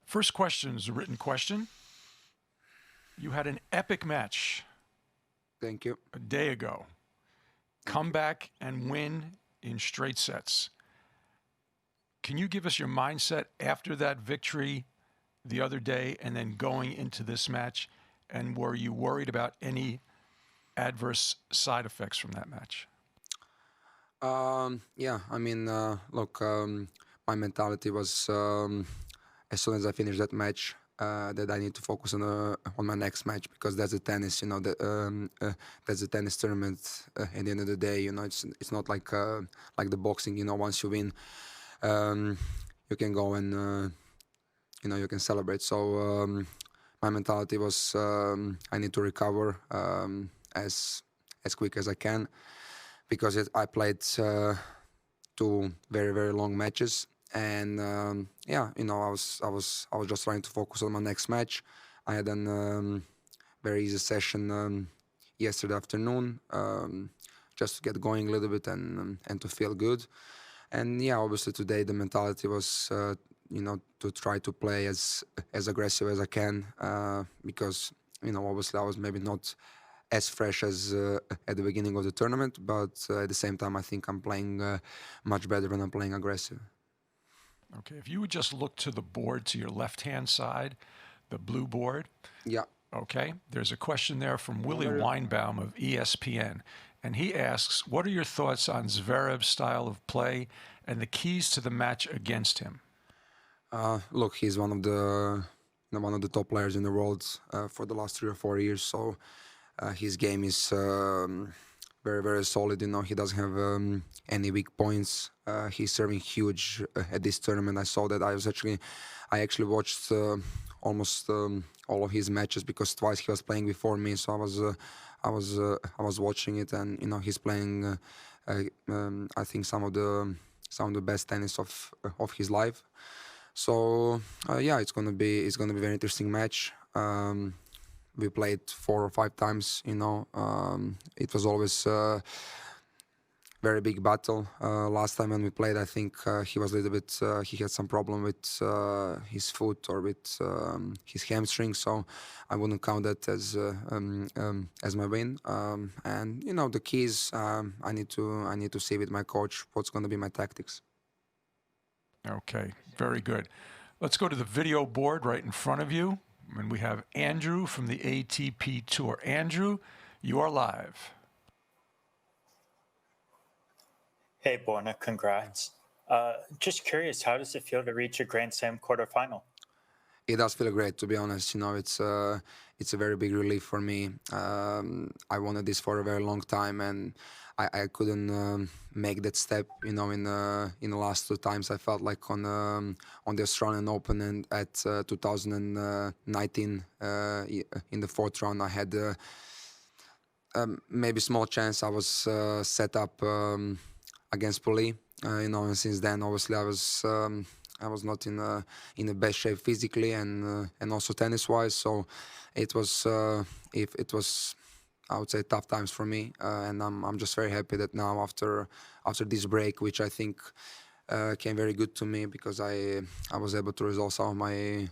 First question is a written question. You had an epic match. Thank you. A day ago. Come back and win in straight sets. Can you give us your mindset after that victory the other day and then going into this match? And were you worried about any adverse side effects from that match? Yeah, I mean, look, my mentality was as soon as I finished that match, that I need to focus on my next match, because that's a tennis, that's a tennis tournament. At the end of the day, it's not like the boxing. Once you win, you can go and you can celebrate. So my mentality was I need to recover as quick as I can, because I played 2 very, very long matches. And I was just trying to focus on my next match. I had a very easy session yesterday afternoon, just to get going a little bit and to feel good. And yeah, obviously today the mentality was to try to play as aggressive as I can, because obviously I was maybe not as fresh as at the beginning of the tournament, but at the same time I think I'm playing much better when I'm playing aggressive. Okay, if you would just look to the board to your left-hand side, the blue board. Yeah. Okay, there's a question there from Willie Weinbaum of ESPN, and he asks, what are your thoughts on Zverev's style of play and the keys to the match against him? Look, he's one of the top players in the world for the last 3 or 4 years, so his game is very, very solid. He doesn't have any weak points. He's serving huge at this tournament. I saw that. I actually watched almost all of his matches, because twice he was playing before me. So I was watching it, and he's playing. I think some of the best tennis of his life. So yeah, it's gonna be a very interesting match. We played 4 or 5 times. It was always very big battle. Last time when we played, I think he was a little bit. He had some problem with his foot or with his hamstring, so I wouldn't count that as my win. And the keys. I need to see with my coach what's going to be my tactics. Okay, very good. Let's go to the video board right in front of you, and we have Andrew from the ATP Tour. Andrew, you are live. Hey, Borna, congrats. Just curious, how does it feel to reach a Grand Slam quarterfinal? It does feel great, to be honest. It's a very big relief for me. I wanted this for a very long time, and I couldn't make that step. In the last 2 times, I felt like on the Australian Open and at 2019 in the 4th round, I had maybe small chance. I was set up against Poli, and since then, obviously, I was not in the best shape physically and also tennis-wise. So it was I would say tough times for me, and I'm just very happy that now after this break, which I think came very good to me, because I was able to resolve some of my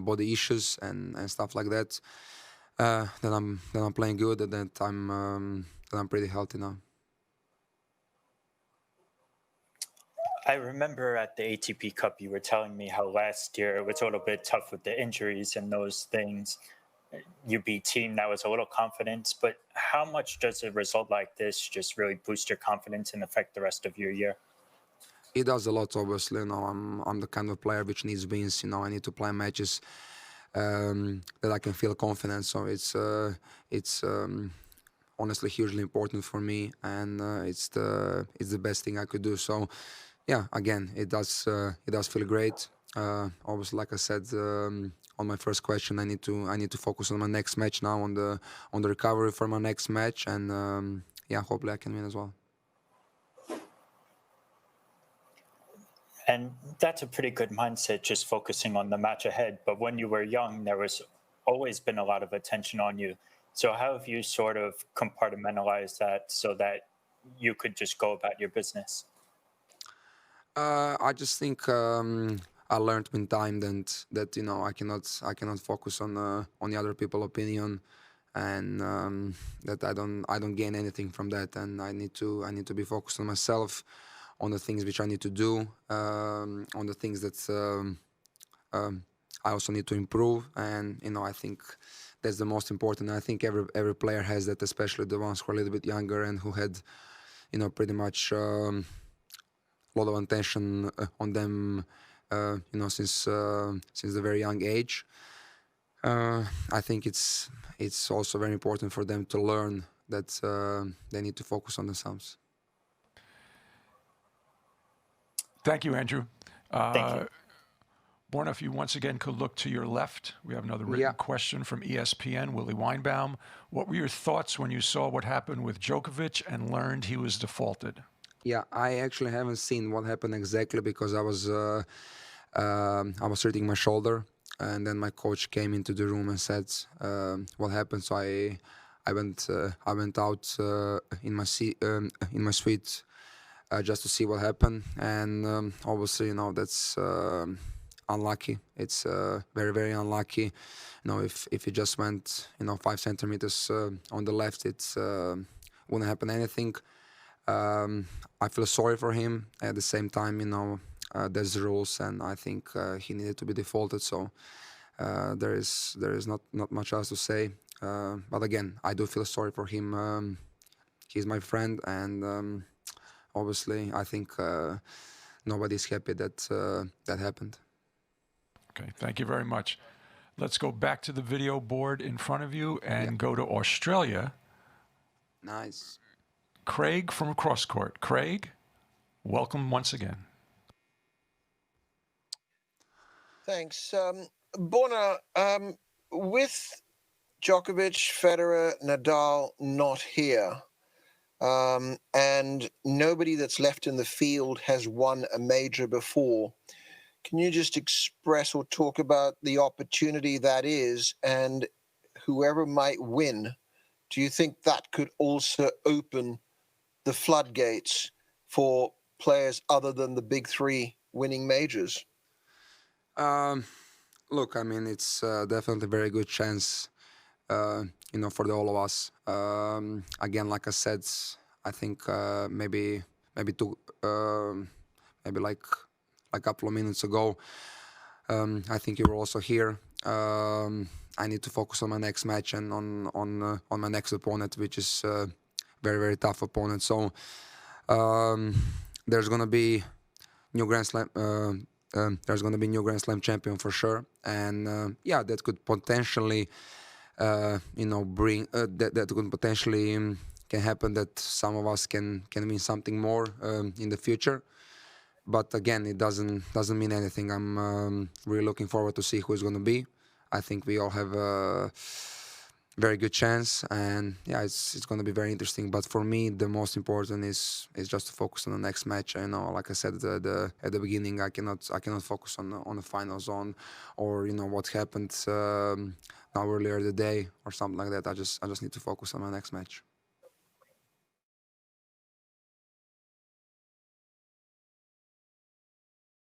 body issues and stuff like that. That I'm playing good, and that I'm pretty healthy now. I remember at the ATP Cup, you were telling me how last year it was a little bit tough with the injuries and those things. You beat team that was a little confidence, but how much does a result like this just really boost your confidence and affect the rest of your year? It does a lot, obviously. I'm the kind of player which needs wins. I need to play matches that I can feel confident. So it's honestly hugely important for me, and it's the best thing I could do. So yeah, again, it does feel great. Obviously, like I said on my first question, I need to focus on my next match now, on the recovery for my next match, and yeah, hopefully I can win as well. And that's a pretty good mindset, just focusing on the match ahead. But when you were young, there was always been a lot of attention on you. So how have you sort of compartmentalized that so that you could just go about your business? I just think I learned with time that I cannot focus on the other people's opinion, and that I don't gain anything from that, and I need to be focused on myself, on the things which I need to do, on the things that I also need to improve, and I think that's the most important. I think every player has that, especially the ones who are a little bit younger and who had pretty much a lot of attention on them since the very young age. I think it's also very important for them to learn that they need to focus on themselves. Thank you, Andrew. Thank you. Borna, if you once again could look to your left, we have another written question from ESPN, Willie Weinbaum. What were your thoughts when you saw what happened with Djokovic and learned he was defaulted? Yeah, I actually haven't seen what happened exactly because I was hurting my shoulder, and then my coach came into the room and said what happened. So I went out in my suite just to see what happened, and obviously that's unlucky. It's very, very unlucky. If it just went 5 centimeters on the left, it wouldn't happen anything. I feel sorry for him. At the same time, there's rules, and I think he needed to be defaulted. So there is not much else to say. But again, I do feel sorry for him. He's my friend, and obviously, I think nobody's happy that that happened. Okay, thank you very much. Let's go back to the video board in front of you and go to Australia. Nice. Craig from Cross Court. Craig, welcome once again. Thanks. Borna, with Djokovic, Federer, Nadal not here, and nobody that's left in the field has won a major before, can you just express or talk about the opportunity that is, and whoever might win, do you think that could also open the floodgates for players other than the big three winning majors? Look, I mean, it's definitely a very good chance, for all of us. Again, like I said, I think maybe like a couple of minutes ago, I think you were also here. I need to focus on my next match and on my next opponent, which is very, very tough opponent. So there's gonna be new Grand Slam. There's gonna be new Grand Slam champion for sure, and that could potentially, bring that could potentially can happen, that some of us can win something more in the future. But again, it doesn't mean anything. I'm really looking forward to see who it's going to be. I think we all have a very good chance, and it's going to be very interesting. But for me, the most important is just to focus on the next match. Like I said at the beginning, I cannot focus on the final zone or what happened now earlier the day or something like that. I just need to focus on my next match.